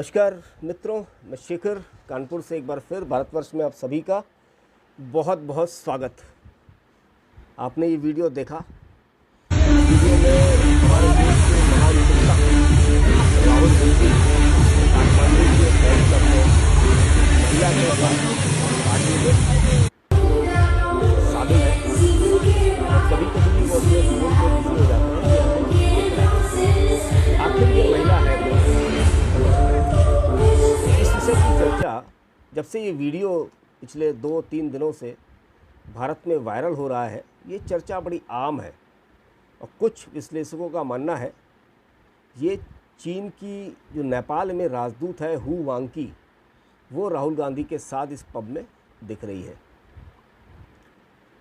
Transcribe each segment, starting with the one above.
नमस्कार मित्रों, मैं शेखर कानपुर से एक बार फिर भारतवर्ष में आप सभी का बहुत बहुत स्वागत। आपने ये वीडियो देखा। वीडियो में हमारे देश के महान नेता राहुल गांधी काठमांडू के प्रेस क्लब में महिला के साथ पार्टी में शामिल है और कभी कभी वो अपने फोन पे बिजी हो जाते हैं। आखिर ये महिला है इस विषय की चर्चा जब से ये वीडियो पिछले 2-3 दिनों से भारत में वायरल हो रहा है, ये चर्चा बड़ी आम है और कुछ विश्लेषकों का मानना है ये चीन की जो नेपाल में राजदूत है हु वांकी, वो राहुल गांधी के साथ इस पब में दिख रही है।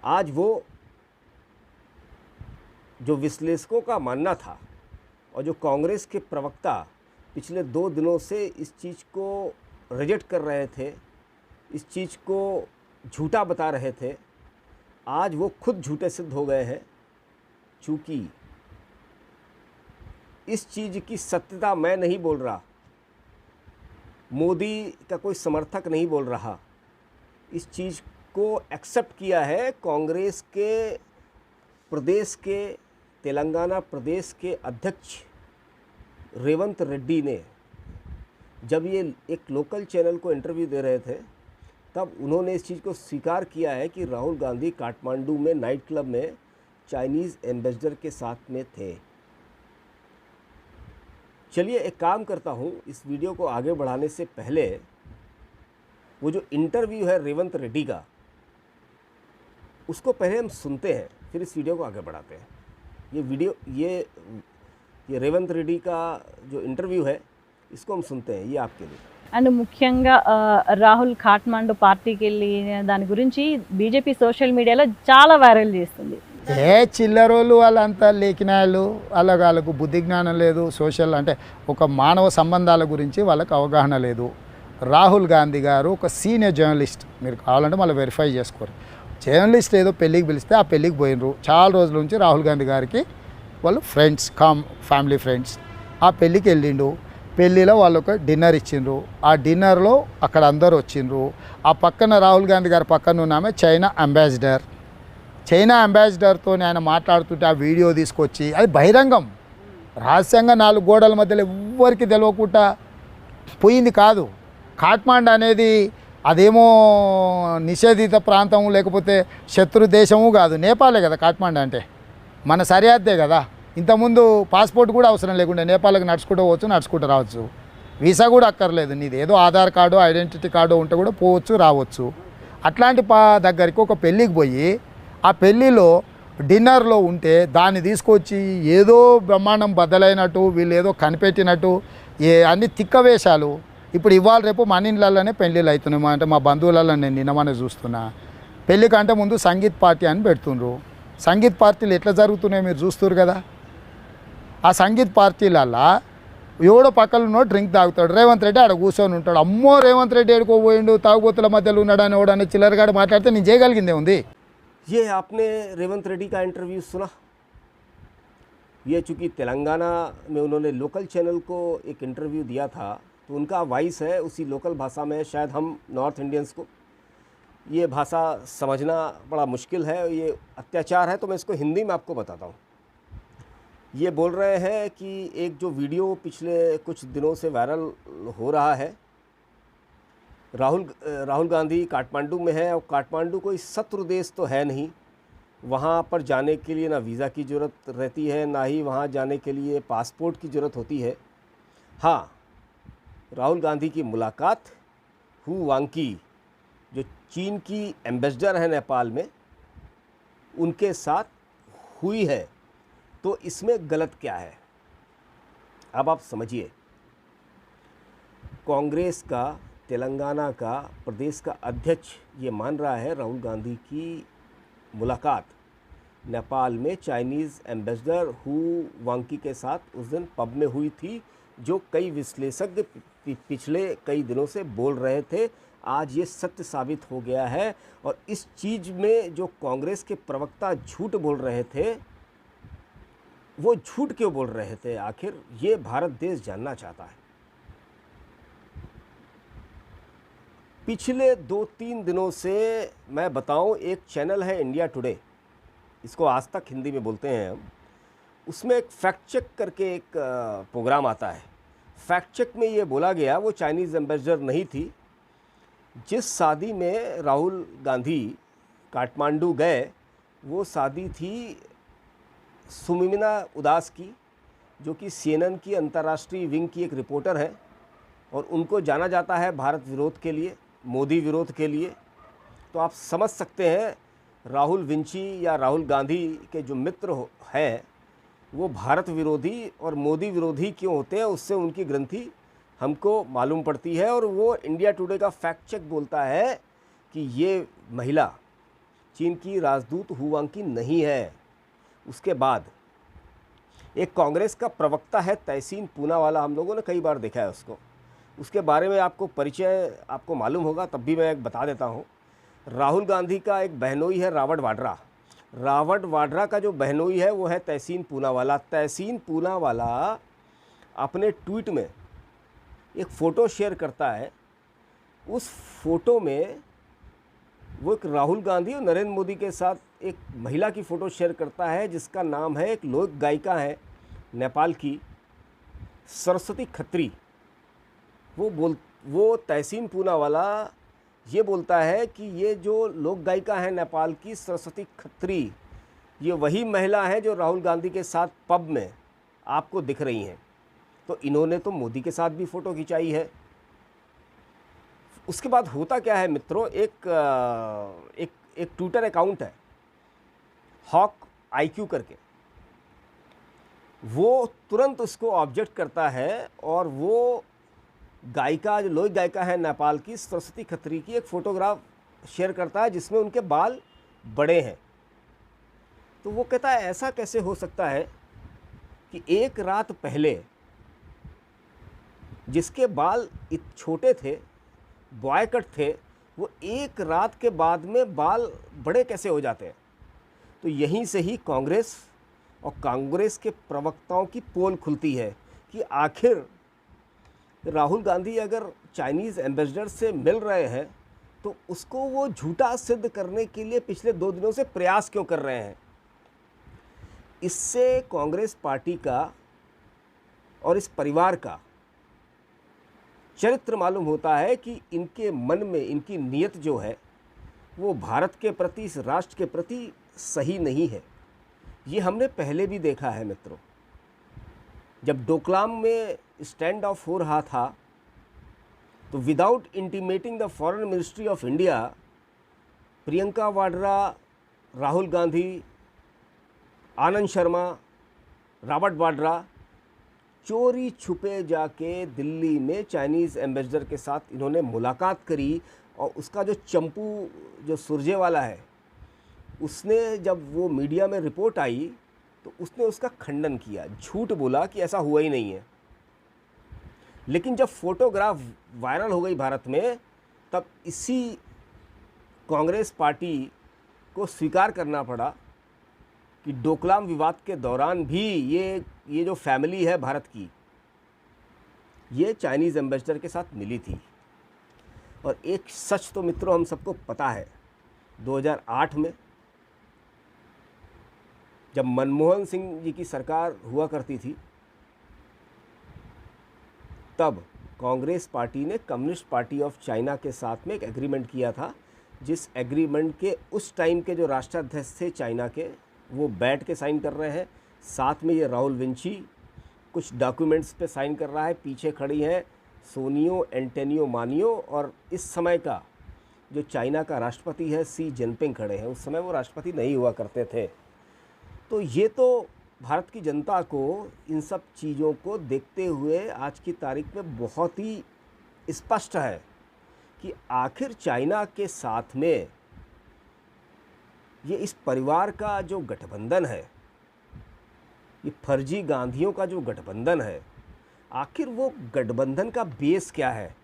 आज वो जो विश्लेषकों का मानना था और जो कांग्रेस के प्रवक्ता पिछले 2 दिनों से इस चीज़ को रिजेक्ट कर रहे थे, इस चीज़ को झूठा बता रहे थे, आज वो खुद झूठे सिद्ध हो गए हैं। चूँकि इस चीज़ की सत्यता मैं नहीं बोल रहा, मोदी का कोई समर्थक नहीं बोल रहा, इस चीज़ को एक्सेप्ट किया है कांग्रेस के प्रदेश के तेलंगाना प्रदेश के अध्यक्ष रेवंत रेड्डी ने। जब ये एक लोकल चैनल को इंटरव्यू दे रहे थे तब उन्होंने इस चीज़ को स्वीकार किया है कि राहुल गांधी काठमांडू में नाइट क्लब में चाइनीज़ एम्बेसडर के साथ में थे। चलिए एक काम करता हूँ, इस वीडियो को आगे बढ़ाने से पहले वो जो इंटरव्यू है रेवंत रेड्डी का, उसको पहले हम सुनते हैं, फिर इस वीडियो को आगे बढ़ाते हैं। ये वीडियो ये रेवंत रेड्डी का जो इंटरव्यू है इसको हम सुनते हैं, ये आपके लिए। అండ్ ముఖ్యంగా రాహుల్ కాఠ్మాండు పార్టీకి వెళ్ళిన దాని గురించి బీజేపీ సోషల్ మీడియాలో చాలా వైరల్ చేస్తుంది. చిల్లరోళ్ళు వాళ్ళంతా లేఖనాలు వాళ్ళకు బుద్ధి జ్ఞానం లేదు, సోషల్ అంటే ఒక మానవ సంబంధాల గురించి వాళ్ళకి అవగాహన లేదు. రాహుల్ గాంధీ గారు ఒక సీనియర్ జర్నలిస్ట్, మీరు కావాలంటే మళ్ళీ వెరిఫై చేసుకోరు. జర్నలిస్ట్ ఏదో పెళ్ళికి పిలిస్తే ఆ పెళ్ళికి పోయినరు. చాలా రోజుల నుంచి రాహుల్ గాంధీ గారికి వాళ్ళు ఫ్రెండ్స్ ఫ్యామిలీ ఫ్రెండ్స్. ఆ పెళ్ళికి వెళ్ళిండు. పెళ్ళిలో వాళ్ళు ఒక డిన్నర్ ఇచ్చిండ్రు. ఆ డిన్నర్లో అక్కడ అందరు వచ్చిండ్రు. ఆ పక్కన రాహుల్ గాంధీ గారి పక్కన ఉన్నామే చైనా అంబాసిడర్. చైనా అంబాసిడర్తో ఆయన మాట్లాడుతుంటే ఆ వీడియో తీసుకొచ్చి, అది బహిరంగం రహస్యంగా 4 గోడల మధ్యలో ఎవ్వరికి తెలియకుండా పోయింది కాదు. కాఠ్మాండు అనేది అదేమో నిషేధిత ప్రాంతం లేకపోతే శత్రు దేశము కాదు, నేపాలే కదా కాఠ్మాండు అంటే, మన సరిహద్దే కదా. ఇంతకుముందు పాస్పోర్ట్ కూడా అవసరం లేకుండా నేపాల్కి నడుచుకుంటూ పోవచ్చు, నడుచుకుంటూ రావచ్చు. వీసా కూడా అక్కర్లేదు, నీది ఏదో ఆధార్ కార్డు ఐడెంటిటీ కార్డు ఉంటే కూడా పోవచ్చు రావచ్చు. అట్లాంటి దగ్గరికి ఒక పెళ్ళికి పోయి ఆ పెళ్ళిలో డిన్నర్లో ఉంటే దాన్ని తీసుకొచ్చి ఏదో బ్రహ్మాండం బద్దలైనట్టు, వీళ్ళు ఏదో కనిపెట్టినట్టు అన్ని తిక్క వేషాలు. ఇప్పుడు ఇవాళ రేపు మన ఇళ్ళల్లోనే పెళ్ళిళ్ళు అవుతున్నాయి. అంటే మా బంధువులలో నేను నిన్నమనే చూస్తున్నా. పెళ్ళి కంటే ముందు సంగీత్ పార్టీ అని పెడుతుండ్రు. సంగీత్ పార్టీలు ఎట్లా జరుగుతున్నాయో మీరు చూస్తున్నారు కదా. ఆ సంగీత్ పార్టీలల్లో ఎవడో పక్కన డ్రింక్ తాగుతాడు, రేవంత్ రెడ్డి ఆడ కూర్చొని ఉంటాడు. అమ్మో రేవంత్ రెడ్డి ఎడుకోపోయిండు, తాగుబోతుల మధ్యలో ఉన్నాడని ఎవడని చిల్లరగాడు మాట్లాడితే నేను చేయగలిగిందే ఉంది. ये आपने रेवंत रेड्डी का इंटरव्यू सुना। ये चूँकि तेलंगाना में उन्होंने लोकल चैनल को एक इंटरव्यू दिया था, तो उनका वॉइस है उसी लोकल भाषा में। शायद हम नॉर्थ इंडियंस को ये भाषा समझना बड़ा मुश्किल है, ये अत्याचार है, तो मैं इसको हिंदी में आपको बताता हूँ। ये बोल रहे हैं कि एक जो वीडियो पिछले कुछ दिनों से वायरल हो रहा है, राहुल गांधी काठमांडू में है और काठमांडू कोई शत्रु देश तो है नहीं, वहाँ पर जाने के लिए ना वीज़ा की ज़रूरत रहती है, ना ही वहाँ जाने के लिए पासपोर्ट की ज़रूरत होती है। हाँ, राहुल गांधी की मुलाकात हु वांकी जो चीन की एम्बेसडर है नेपाल में, उनके साथ हुई है। तो इसमें गलत क्या है, अब आप समझिए। कांग्रेस का तेलंगाना का प्रदेश का अध्यक्ष ये मान रहा है राहुल गांधी की मुलाकात नेपाल में चाइनीज़ एम्बेसडर हु वांकी के साथ उस दिन पब में हुई थी, जो कई विश्लेषक पिछले कई दिनों से बोल रहे थे। आज ये सत्य साबित हो गया है। और इस चीज़ में जो कांग्रेस के प्रवक्ता झूठ बोल रहे थे, वो झूठ क्यों बोल रहे थे? आखिर ये भारत देश जानना चाहता है। पिछले 2-3 दिनों से मैं बताऊं, एक चैनल है इंडिया टुडे, इसको आज तक हिंदी में बोलते हैं हम, उसमें एक फैक्ट चेक करके एक प्रोग्राम आता है। फैक्ट चेक में ये बोला गया वो चाइनीज़ एम्बेसडर नहीं थी। जिस शादी में राहुल गांधी काठमांडू गए वो शादी थी सुमिमिना उदास की, जो कि CNN की अंतर्राष्ट्रीय विंग की एक रिपोर्टर है और उनको जाना जाता है भारत विरोध के लिए, मोदी विरोध के लिए। तो आप समझ सकते हैं राहुल विंची या राहुल गांधी के जो मित्र हैं वो भारत विरोधी और मोदी विरोधी क्यों होते हैं, उससे उनकी ग्रंथि हमको मालूम पड़ती है। और वो इंडिया टुडे का फैक्ट चेक बोलता है कि ये महिला चीन की राजदूत हुआंग की नहीं है। उसके बाद एक कांग्रेस का प्रवक्ता है तहसीन पूनावाला, हम लोगों ने कई बार देखा है उसको, उसके बारे में आपको परिचय आपको मालूम होगा, तब भी मैं एक बता देता हूँ। राहुल गांधी का एक बहनोई है रावट वाड्रा। रावट वाड्रा का जो बहनोई है वो है तहसीन पूनावाला। तहसीन पूनावाला अपने ट्वीट में एक फ़ोटो शेयर करता है। उस फोटो में वो एक राहुल गांधी और नरेंद्र मोदी के साथ एक महिला की फ़ोटो शेयर करता है जिसका नाम है, एक लोक गायिका है नेपाल की, सरस्वती खत्री। वो तहसीन पूनावाला ये बोलता है कि ये जो लोक गायिका है नेपाल की सरस्वती खत्री, ये वही महिला है जो राहुल गांधी के साथ पब में आपको दिख रही हैं। तो इन्होंने तो मोदी के साथ भी फ़ोटो खिंचाई है। उसके बाद होता क्या है मित्रों, एक ट्विटर अकाउंट है हॉक IQ करके, वो तुरंत उसको ऑब्जेक्ट करता है और वो गायिका, जो लोक गायिका है नेपाल की सरस्वती खत्री की, एक फ़ोटोग्राफ शेयर करता है जिसमें उनके बाल बड़े हैं। तो वो कहता है ऐसा कैसे हो सकता है कि एक रात पहले जिसके बाल छोटे थे, बॉय कट थे, वो एक रात के बाद में बाल बड़े कैसे हो जाते हैं। तो यहीं से ही कांग्रेस और कांग्रेस के प्रवक्ताओं की पोल खुलती है कि आखिर राहुल गांधी अगर चाइनीज़ एम्बेसडर से मिल रहे हैं तो उसको वो झूठा सिद्ध करने के लिए पिछले 2 दिनों से प्रयास क्यों कर रहे हैं। इससे कांग्रेस पार्टी का और इस परिवार का चरित्र मालूम होता है कि इनके मन में इनकी नीयत जो है वो भारत के प्रति, इस राष्ट्र के प्रति सही नहीं है। ये हमने पहले भी देखा है मित्रों। जब डोकलाम में स्टैंड ऑफ हो रहा था तो without intimating the foreign ministry of India, Priyanka Vadra, Rahul Gandhi, Anand Sharma, Robert Vadra चोरी छुपे जाके दिल्ली में चाइनीज़ एम्बेसडर के साथ इन्होंने मुलाकात करी। और उसका जो चंपू, जो सुरजेवाला है, उसने जब वो मीडिया में रिपोर्ट आई तो उसने उसका खंडन किया, झूठ बोला कि ऐसा हुआ ही नहीं है। लेकिन जब फोटोग्राफ वायरल हो गई भारत में, तब इसी कांग्रेस पार्टी को स्वीकार करना पड़ा कि डोकलाम विवाद के दौरान भी ये जो फैमिली है भारत की, ये चाइनीज़ एम्बेसडर के साथ मिली थी। और एक सच तो मित्रों हम सबको पता है, 2008 में जब मनमोहन सिंह जी की सरकार हुआ करती थी, तब कांग्रेस पार्टी ने कम्युनिस्ट पार्टी ऑफ चाइना के साथ में एक एग्रीमेंट किया था, जिस एग्रीमेंट के उस टाइम के जो राष्ट्राध्यक्ष थे चाइना के, वो बैठ के साइन कर रहे हैं। साथ में ये राहुल विंची कुछ डॉक्यूमेंट्स पे साइन कर रहा है। पीछे खड़ी हैं सोनियो एंटेनियो मानियो और इस समय का जो चाइना का राष्ट्रपति है सी जिनपिंग खड़े हैं। उस समय वो राष्ट्रपति नहीं हुआ करते थे। तो ये तो भारत की जनता को इन सब चीज़ों को देखते हुए आज की तारीख में बहुत ही स्पष्ट है कि आखिर चाइना के साथ में ये इस परिवार का जो गठबंधन है, ये फर्जी गांधियों का जो गठबंधन है, आखिर वो गठबंधन का बेस क्या है।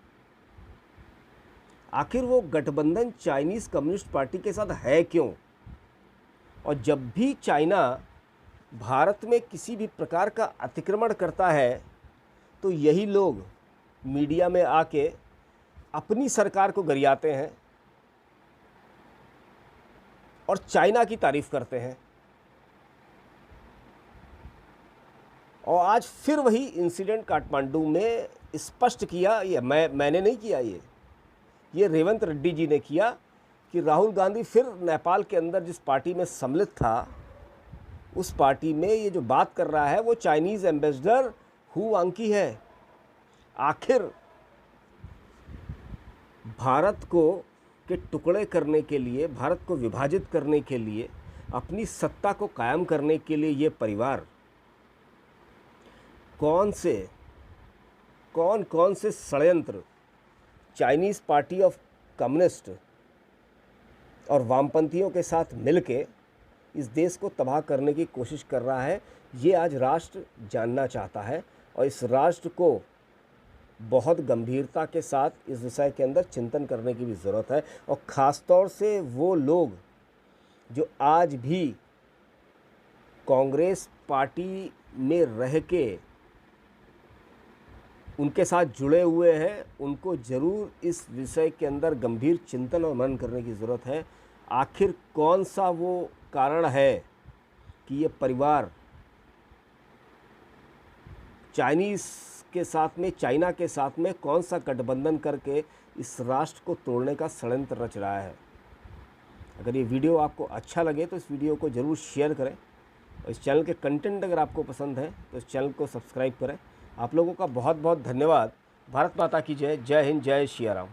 आखिर वो गठबंधन चाइनीज़ कम्युनिस्ट पार्टी के साथ है क्यों। और जब भी चाइना भारत में किसी भी प्रकार का अतिक्रमण करता है तो यही लोग मीडिया में आके अपनी सरकार को गरियाते हैं और चाइना की तारीफ करते हैं। और आज फिर वही इंसिडेंट काठमांडू में स्पष्ट किया, ये मैंने नहीं किया, ये रेवंत रेड्डी जी ने किया कि राहुल गांधी फिर नेपाल के अंदर जिस पार्टी में सम्मिलित था, उस पार्टी में ये जो बात कर रहा है वो चाइनीज़ एम्बेसडर हु वांकी है। आखिर भारत को के टुकड़े करने के लिए, भारत को विभाजित करने के लिए, अपनी सत्ता को कायम करने के लिए ये परिवार कौन कौन से षड्यंत्र चाइनीज़ पार्टी ऑफ कम्युनिस्ट और वामपंथियों के साथ मिलके इस देश को तबाह करने की कोशिश कर रहा है, ये आज राष्ट्र जानना चाहता है। और इस राष्ट्र को बहुत गंभीरता के साथ इस विषय के अंदर चिंतन करने की भी ज़रूरत है। और ख़ास तौर से वो लोग जो आज भी कांग्रेस पार्टी में रह के उनके साथ जुड़े हुए हैं, उनको ज़रूर इस विषय के अंदर गंभीर चिंतन और मनन करने की ज़रूरत है। आखिर कौन सा वो कारण है कि ये परिवार चाइना के साथ में कौन सा गठबंधन करके इस राष्ट्र को तोड़ने का षड्यंत्र रच रहा है। अगर ये वीडियो आपको अच्छा लगे तो इस वीडियो को ज़रूर शेयर करें और इस चैनल के कंटेंट अगर आपको पसंद है तो इस चैनल को सब्सक्राइब करें। आप लोगों का बहुत बहुत धन्यवाद। भारत माता की जय। जय हिंद, जय श्री राम।